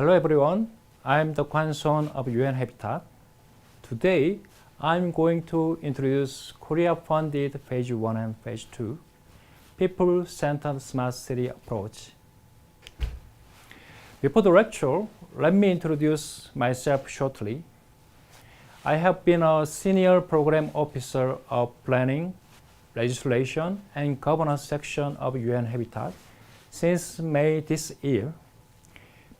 Hello everyone, I'm the Kwan-son of UN Habitat. Today, I'm going to introduce Korea-funded Phase 1 and Phase 2 People-Centered Smart City Approach. Before the lecture, let me introduce myself shortly. I have been a Senior Program Officer of Planning, Legislation, and Governance section of UN Habitat since May this year.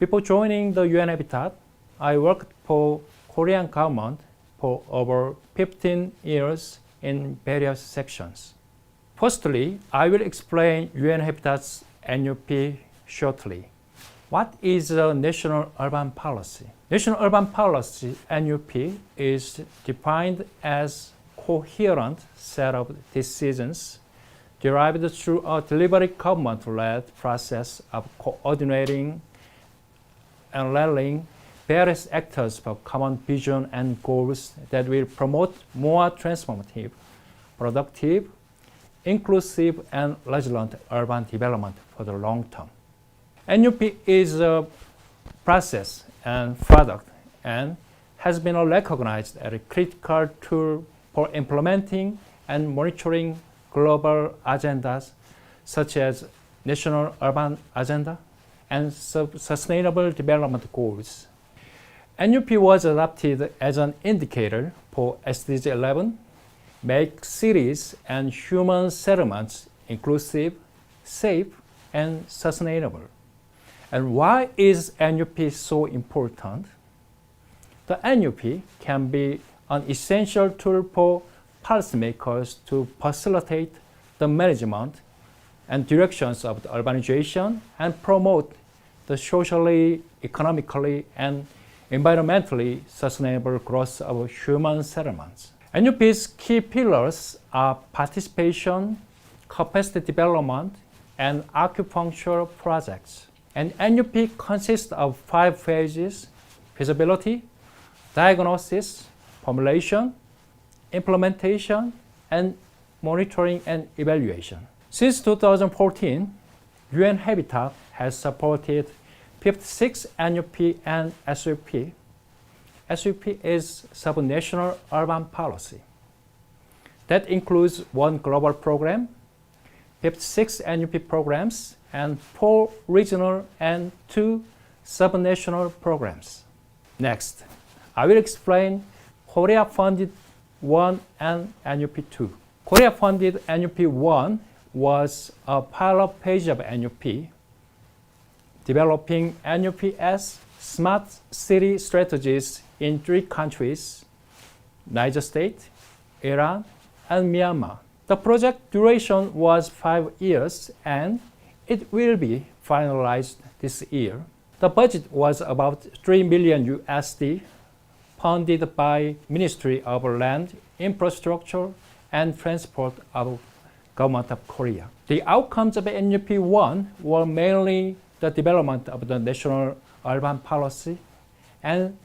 Before joining the UN Habitat, I worked for Korean government for over 15 years in various sections. Firstly, I will explain UN Habitat's NUP shortly. What is a National Urban Policy? National Urban Policy, NUP, is defined as coherent set of decisions derived through a deliberate government-led process of coordinating and rallying various actors for common vision and goals that will promote more transformative, productive, inclusive, and resilient urban development for the long term. NUP is a process and product and has been recognized as a critical tool for implementing and monitoring global agendas such as National Urban Agenda and Sustainable Development Goals. NUP was adopted as an indicator for SDG 11, make cities and human settlements inclusive, safe, and sustainable. And why is NUP so important? The NUP can be an essential tool for policymakers to facilitate the management and directions of the urbanization and promote the socially, economically, and environmentally sustainable growth of human settlements. NUP's key pillars are participation, capacity development, and acupuncture projects. And NUP consists of 5 phases: feasibility, diagnosis, formulation, implementation, and monitoring and evaluation. Since 2014, UN Habitat has supported 56 NUP and SUP. SUP is Subnational Urban Policy. That includes 1 global program, 56 NUP programs, and 4 regional and 2 subnational programs. Next, I will explain Korea-funded 1 and NUP 2. Korea-funded NUP 1 was a pilot phase of NUP, developing NUP as smart city strategies in 3 countries: Niger State, Iran, and Myanmar. The project duration was 5 years and it will be finalized this year. The budget was about $3 million funded by Ministry of Land, Infrastructure, and Transport of Government of Korea. The outcomes of NUP 1 were mainly the development of the National Urban Policy and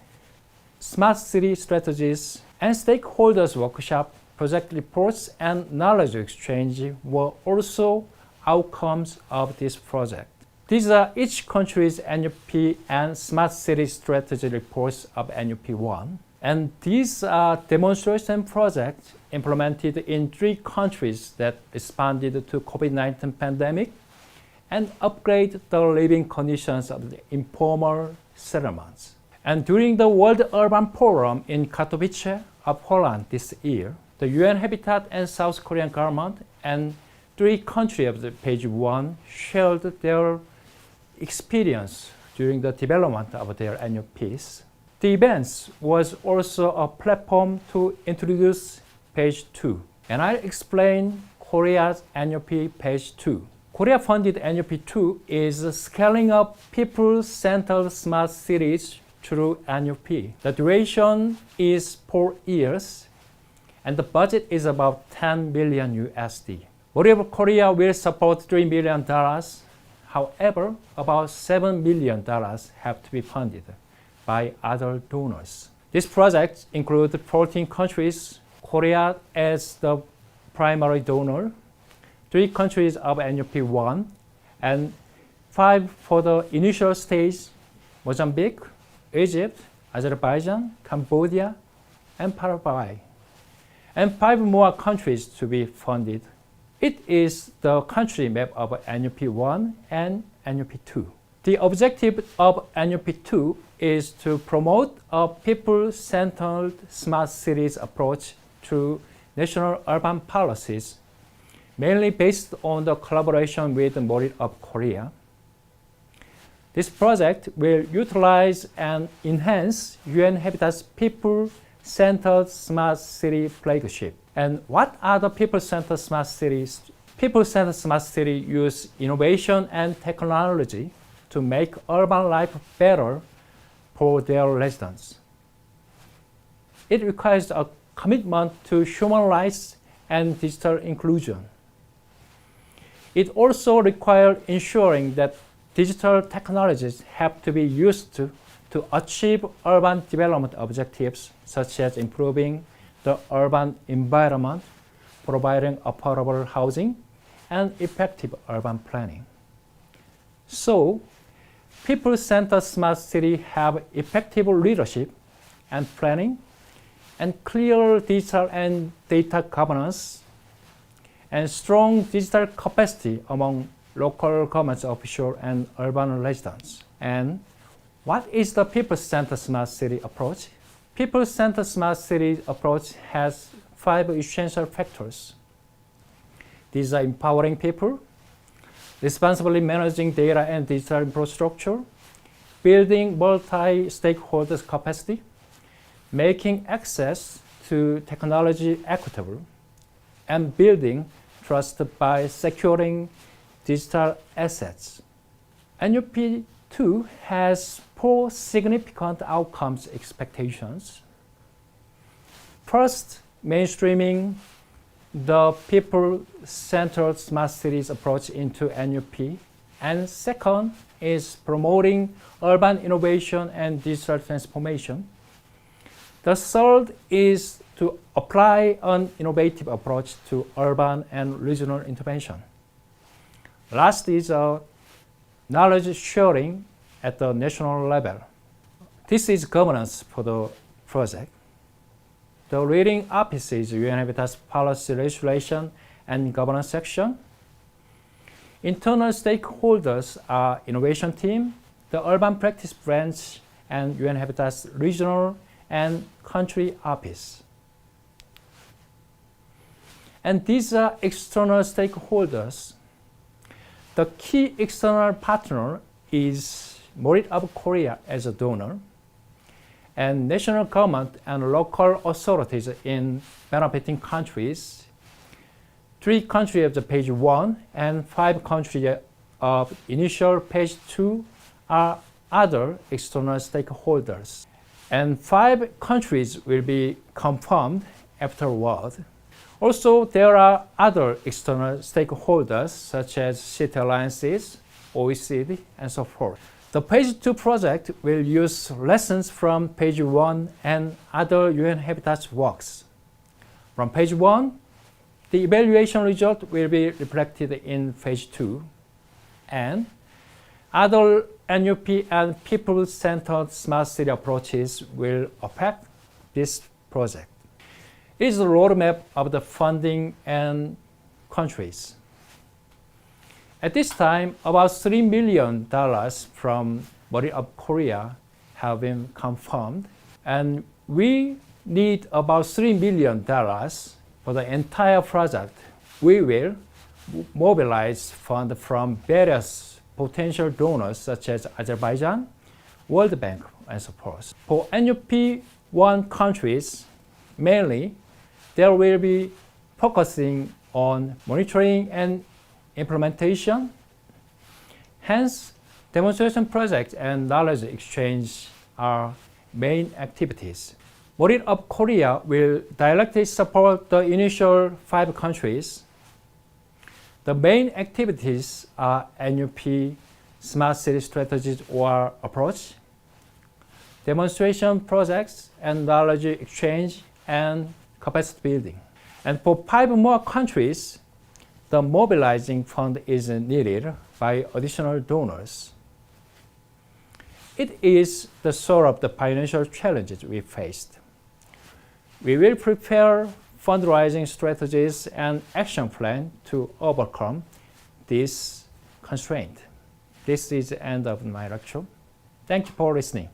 smart city strategies, and stakeholders workshop, project reports, and knowledge exchange were also outcomes of this project. These are each country's NUP and smart city strategy reports of NUP 1. And these are demonstration projects implemented in 3 countries that responded to COVID-19 pandemic and upgrade the living conditions of the informal settlements. And during the World Urban Forum in Katowice, Poland this year, the UN Habitat and South Korean government and 3 countries of the Phase 1 shared their experience during the development of their NUPs. The event was also a platform to introduce Phase 2, and I'll explain Korea's NUP Phase 2. Korea-funded NUP 2 is scaling up people-centered smart cities through NUP. The duration is 4 years, and the budget is about $10 billion. Moreover, Korea will support $3 million. However, about $7 million have to be funded by other donors. This project includes 14 countries, Korea as the primary donor, 3 countries of NUP 1, and 5 for the initial stage, Mozambique, Egypt, Azerbaijan, Cambodia, and Paraguay, and 5 more countries to be funded. It is the country map of NUP1 and NUP2. The objective of NUP2 is to promote a people-centered smart cities approach to national urban policies, mainly based on the collaboration with MORIT of Korea. This project will utilize and enhance UN Habitat's people-centered smart city flagship. And what are the people-centered smart cities? People-centered smart cities use innovation and technology to make urban life better for their residents. It requires a commitment to human rights and digital inclusion. It also requires ensuring that digital technologies have to be used to achieve urban development objectives, such as improving the urban environment, providing affordable housing, and effective urban planning. So, people-centered smart cities have effective leadership and planning, and clear digital and data governance, and strong digital capacity among local government officials and urban residents. And what is the people-centered smart city approach? People-centered smart city approach has 5 essential factors. These are empowering people, responsibly managing data and digital infrastructure, building multi-stakeholders capacity, making access to technology equitable, and building trust by securing digital assets. NUP2 has 4 significant outcomes expectations. First, mainstreaming the people-centered smart cities approach into NUP. And second is promoting urban innovation and digital transformation. The third is to apply an innovative approach to urban and regional intervention. Last is knowledge sharing at the national level. This is governance for the project. The leading office is UN Habitat's Policy Legislation and Governance section. Internal stakeholders are Innovation Team, the Urban Practice Branch, and UN Habitat's Regional and Country Office. And these are external stakeholders. The key external partner is MORIT of Korea as a donor, and national government and local authorities in benefiting countries. 3 countries of the page 1 and 5 countries of initial page 2 are other external stakeholders. And 5 countries will be confirmed afterward. Also, there are other external stakeholders such as city alliances, OECD, and so forth. The page 2 project will use lessons from page 1 and other UN Habitat's works. From page 1, the evaluation result will be reflected in page 2, and other NUP and people-centered smart city approaches will affect this project. It is the roadmap of the funding and countries. At this time, about $3 million from MORIT of Korea have been confirmed, and we need about $3 million for the entire project. We will mobilize funds from various potential donors such as Azerbaijan, World Bank, and so forth. For NUP1 countries, mainly, there will be focusing on monitoring and implementation. Hence, demonstration projects and knowledge exchange are main activities. MORIT of Korea will directly support the initial 5 countries. The main activities are NUP Smart City Strategies or approach, demonstration projects and knowledge exchange and capacity building. And for 5 more countries, the mobilizing fund is needed by additional donors. It is the sort of the financial challenges we faced. We will prepare fundraising strategies and action plan to overcome this constraint. This is the end of my lecture. Thank you for listening.